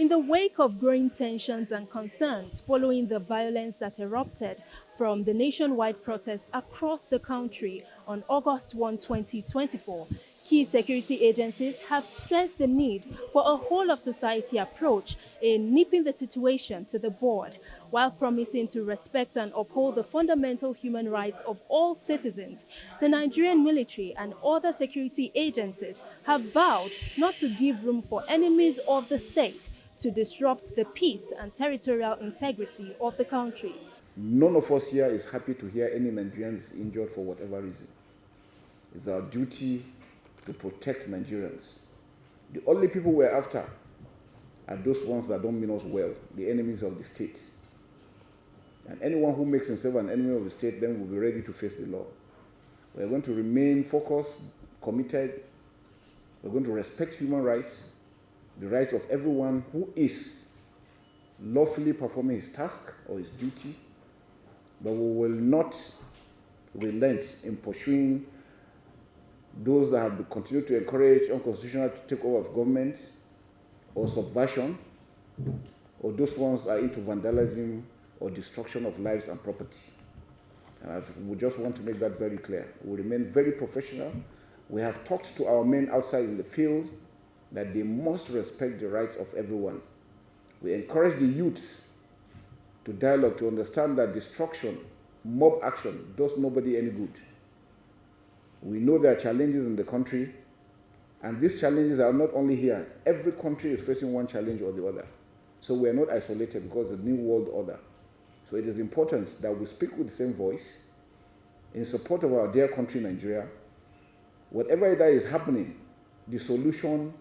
In the wake of growing tensions and concerns following the violence that erupted from the nationwide protests across the country on August 1, 2024, key security agencies have stressed the need for a whole-of-society approach in nipping the situation to the bud, while promising to respect and uphold the fundamental human rights of all citizens. The Nigerian military and other security agencies have vowed not to give room for enemies of the state to disrupt the peace and territorial integrity of the country. None of us here is happy to hear any Nigerian is injured for whatever reason. It's our duty to protect Nigerians. The only people we're after are those ones that don't mean us well, the enemies of the state. And anyone who makes himself an enemy of the state then will be ready to face the law. We're going to remain focused, committed. We're going to respect human rights, the rights of everyone who is lawfully performing his task or his duty, but we will not relent in pursuing those that have continued to encourage unconstitutional takeover of government or subversion, or those ones that are into vandalism or destruction of lives and property. And we just want to make that very clear. We remain very professional. We have talked to our men outside in the field that they must respect the rights of everyone. We encourage the youths to dialogue, to understand that destruction, mob action does nobody any good. We know there are challenges in the country, and these challenges are not only here. Every country is facing one challenge or the other. So we are not isolated because of the new world order. So it is important that we speak with the same voice in support of our dear country, Nigeria. Whatever that is happening, the solution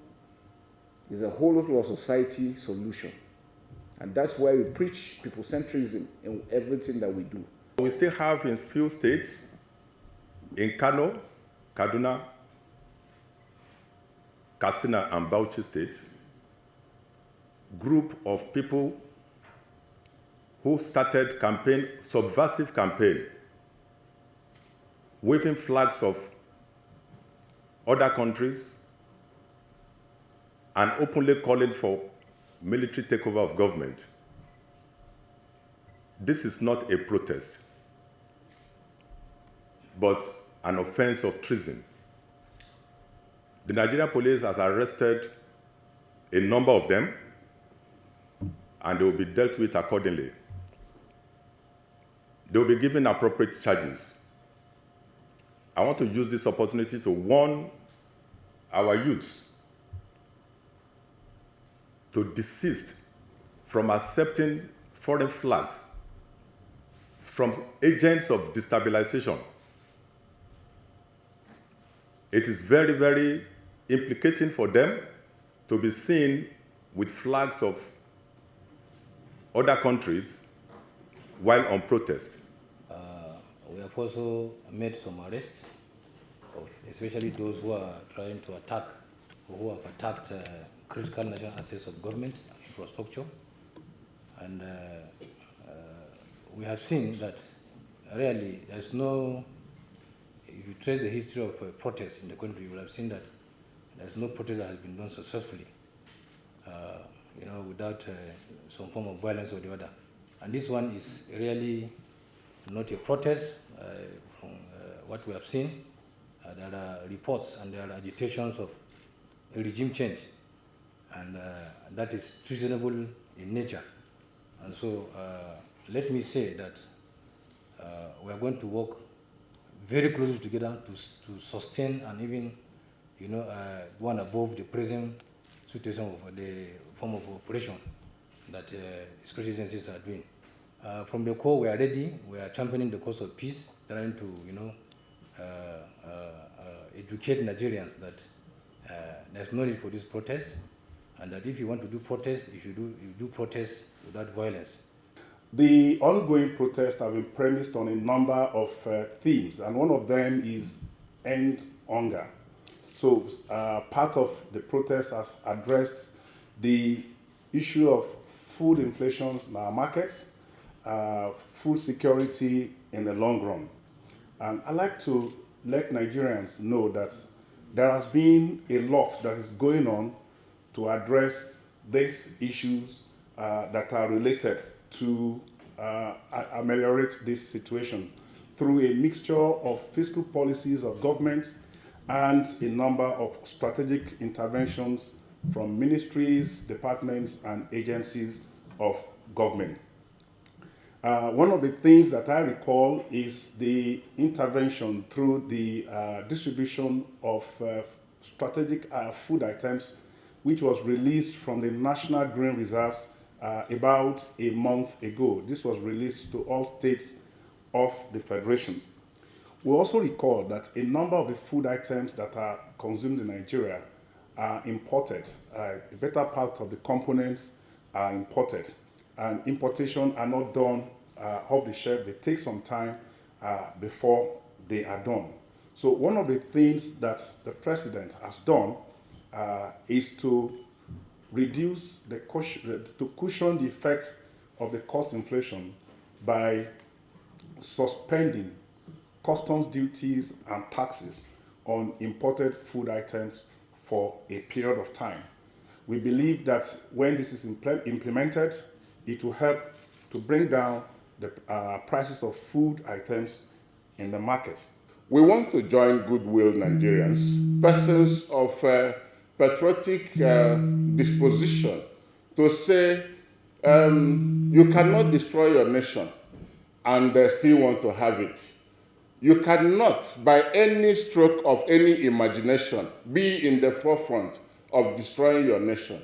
is a whole lot of society solution. And that's why we preach people-centrism in everything that we do. We still have in few states, in Kano, Kaduna, Katsina, and Bauchi State, group of people who started campaign, subversive campaign, waving flags of other countries and openly calling for military takeover of government. This is not a protest, but an offense of treason. The Nigerian police has arrested a number of them, and they will be dealt with accordingly. They will be given appropriate charges. I want to use this opportunity to warn our youths to desist from accepting foreign flags from agents of destabilization. It is very, very implicating for them to be seen with flags of other countries while on protest. We have also made some arrests, especially those who are trying to attack or who have attacked critical national assets of government and infrastructure. And we have seen that really there's no, if you trace the history of protests in the country, you will have seen that there's no protest that has been done successfully, without some form of violence or the other. And this one is really not a protest. From what we have seen, there are reports and there are agitations of a regime change, and that is treasonable in nature. And so let me say that we are going to work very closely together to sustain and even go on above the present situation of the form of operation that security agencies are doing. From the core, we are ready. We are championing the cause of peace, trying to, educate Nigerians that there's no need for this protest, and that if you want to do protest, you do protest without violence. The ongoing protests have been premised on a number of themes, and one of them is end hunger. So part of the protest has addressed the issue of food inflation in our markets, food security in the long run. And I'd like to let Nigerians know that there has been a lot that is going on to address these issues that are related to ameliorate this situation through a mixture of fiscal policies of government and a number of strategic interventions from ministries, departments, and agencies of government. One of the things that I recall is the intervention through the distribution of strategic food items, which was released from the National Grain Reserves about a month ago. This was released to all states of the Federation. We also recall that a number of the food items that are consumed in Nigeria are imported. A better part of the components are imported, and importation are not done off the shelf. They take some time before they are done. So one of the things that the president has done is to reduce to cushion the effects of the cost inflation by suspending customs duties and taxes on imported food items for a period of time. We believe that when this is implemented, it will help to bring down the prices of food items in the market. We want to join goodwill Nigerians, persons of patriotic disposition, to say you cannot destroy your nation and still want to have it. You cannot, by any stroke of any imagination, be in the forefront of destroying your nation.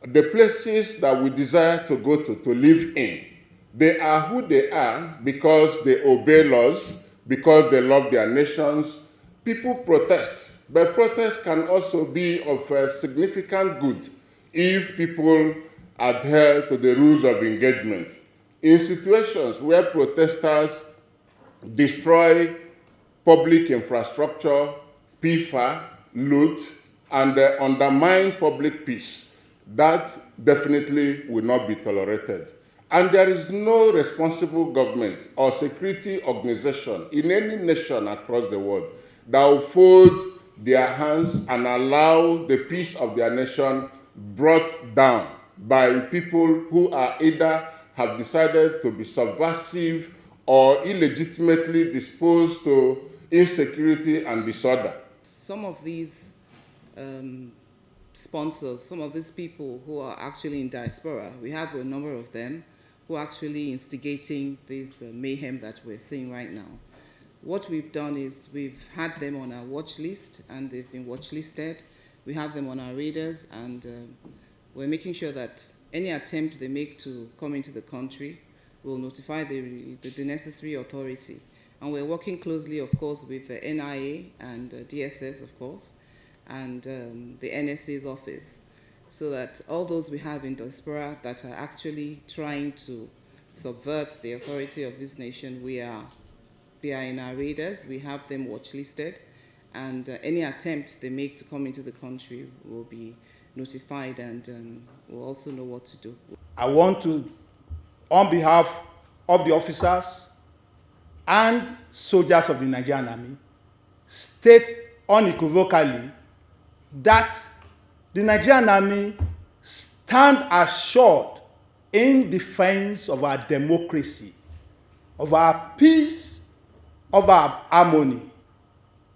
The places that we desire to go to live in, they are who they are because they obey laws, because they love their nations. People protest, but protest can also be of significant good if people adhere to the rules of engagement. In situations where protesters destroy public infrastructure, PIFA, loot, and undermine public peace, that definitely will not be tolerated. And there is no responsible government or security organization in any nation across the world that will fold their hands and allow the peace of their nation brought down by people who are either have decided to be subversive or illegitimately disposed to insecurity and disorder. Some of these sponsors, some of these people who are actually in diaspora, we have a number of them who are actually instigating this mayhem that we're seeing right now. What we've done is we've had them on our watch list, and they've been watch listed. We have them on our radars, and we're making sure that any attempt they make to come into the country will notify the necessary authority. And we're working closely, of course, with the NIA and DSS, of course, and the NSA's office, so that all those we have in diaspora that are actually trying to subvert the authority of this nation, they are in our radars. We have them watch listed, and any attempt they make to come into the country will be notified, and we'll also know what to do. I want to, on behalf of the officers and soldiers of the Nigerian Army, state unequivocally that the Nigerian Army stand assured in defense of our democracy, of our peace, of our harmony,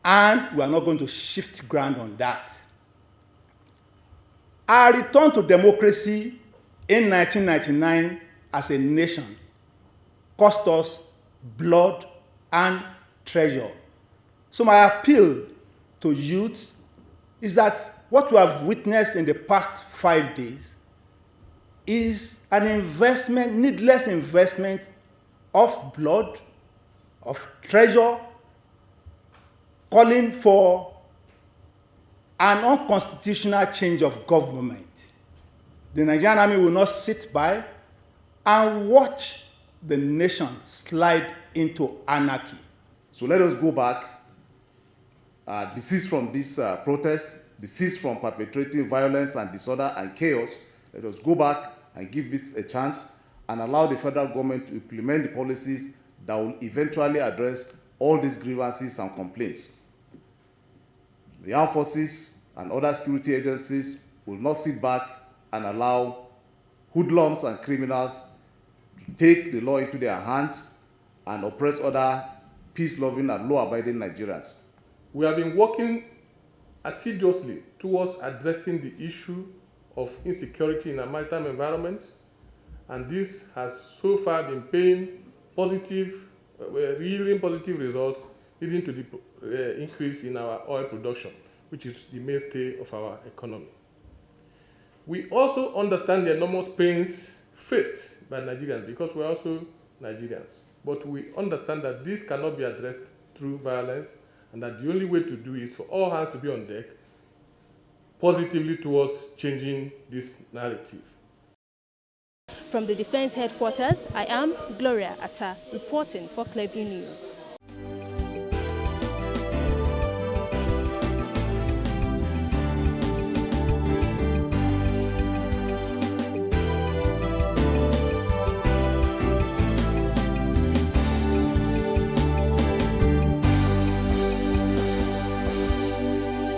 and we are not going to shift ground on that. Our return to democracy in 1999 as a nation cost us blood and treasure. So my appeal to youth is that what we have witnessed in the past 5 days is an investment, needless investment of blood, of treasure, calling for an unconstitutional change of government. The Nigerian Army will not sit by and watch the nation slide into anarchy. So let us go back, desist from this protest, desist from perpetrating violence and disorder and chaos. Let us go back and give this a chance and allow the federal government to implement the policies that will eventually address all these grievances and complaints. The armed forces and other security agencies will not sit back and allow hoodlums and criminals to take the law into their hands and oppress other peace-loving and law-abiding Nigerians. We have been working assiduously towards addressing the issue of insecurity in our maritime environment, and this has so far been paying yielding positive results, leading to the increase in our oil production, which is the mainstay of our economy. We also understand the enormous pains faced by Nigerians, because we're also Nigerians. But we understand that this cannot be addressed through violence, and that the only way to do is for all hands to be on deck positively towards changing this narrative. From the Defense Headquarters, I am Gloria Atta, reporting for Clever News.